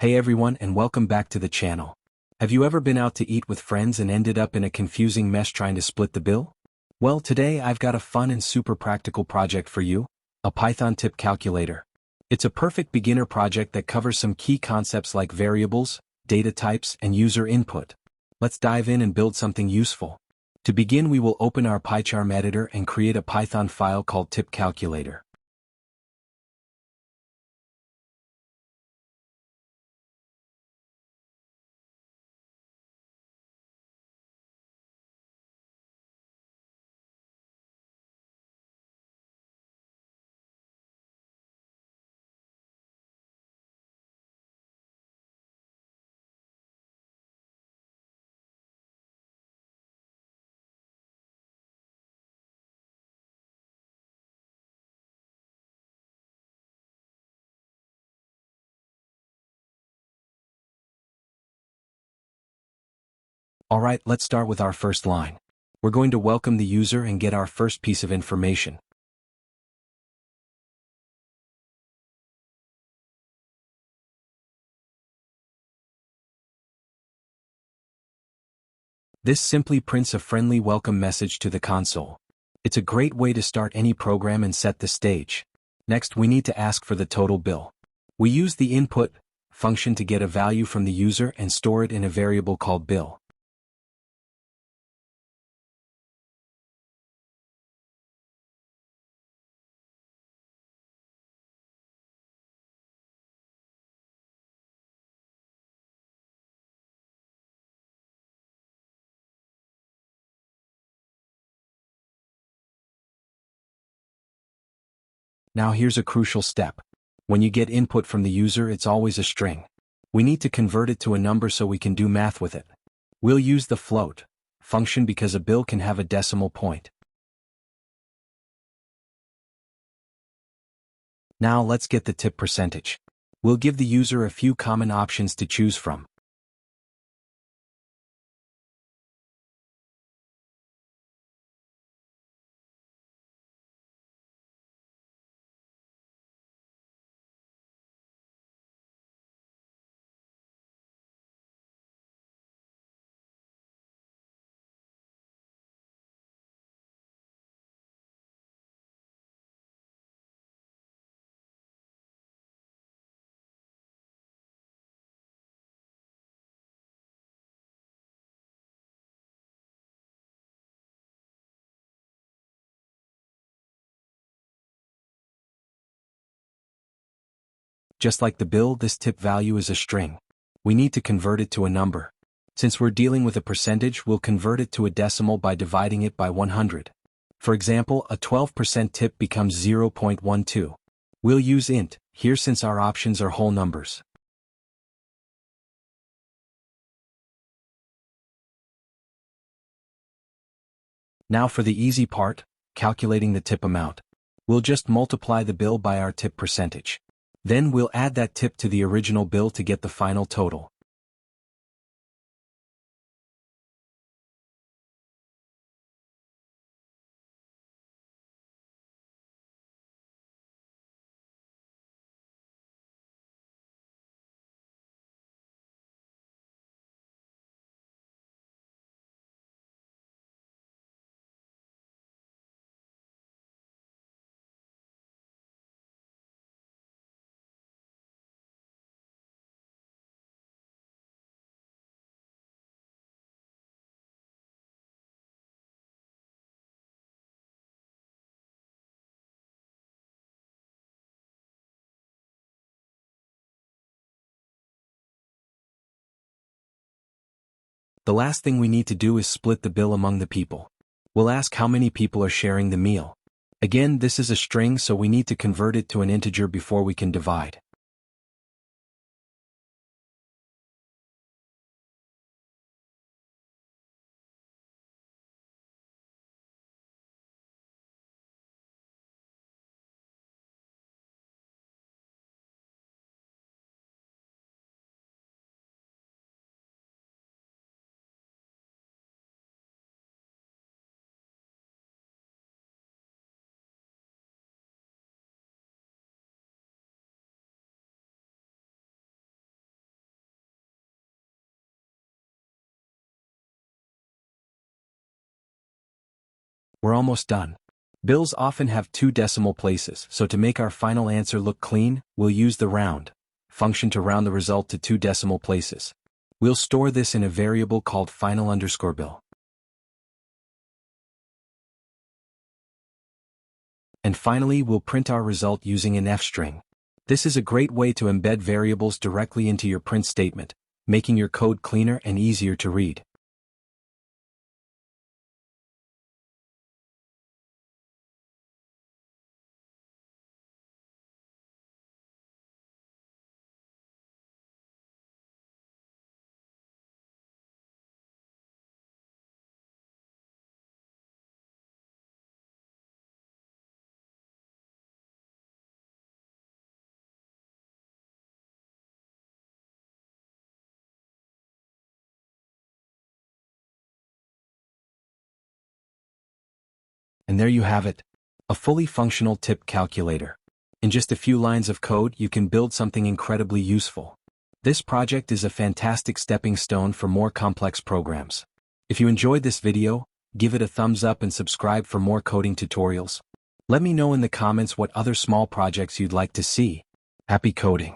Hey everyone and welcome back to the channel. Have you ever been out to eat with friends and ended up in a confusing mess trying to split the bill? Well, today I've got a fun and super practical project for you, a Python tip calculator. It's a perfect beginner project that covers some key concepts like variables, data types, and user input. Let's dive in and build something useful. To begin, we will open our PyCharm editor and create a Python file called tip calculator. Alright, let's start with our first line. We're going to welcome the user and get our first piece of information. This simply prints a friendly welcome message to the console. It's a great way to start any program and set the stage. Next, we need to ask for the total bill. We use the input function to get a value from the user and store it in a variable called bill. Now here's a crucial step. When you get input from the user, it's always a string. We need to convert it to a number so we can do math with it. We'll use the float function because a bill can have a decimal point. Now let's get the tip percentage. We'll give the user a few common options to choose from. Just like the bill, this tip value is a string. We need to convert it to a number. Since we're dealing with a percentage, we'll convert it to a decimal by dividing it by 100. For example, a 12% tip becomes 0.12. We'll use int here since our options are whole numbers. Now for the easy part, calculating the tip amount. We'll just multiply the bill by our tip percentage. Then we'll add that tip to the original bill to get the final total. The last thing we need to do is split the bill among the people. We'll ask how many people are sharing the meal. Again, this is a string, so we need to convert it to an integer before we can divide. We're almost done. Bills often have 2 decimal places, so to make our final answer look clean, we'll use the round function to round the result to 2 decimal places. We'll store this in a variable called final_bill. And finally, we'll print our result using an f-string. This is a great way to embed variables directly into your print statement, making your code cleaner and easier to read. And there you have it, a fully functional tip calculator. In just a few lines of code, you can build something incredibly useful. This project is a fantastic stepping stone for more complex programs. If you enjoyed this video, give it a thumbs up and subscribe for more coding tutorials. Let me know in the comments what other small projects you'd like to see. Happy coding!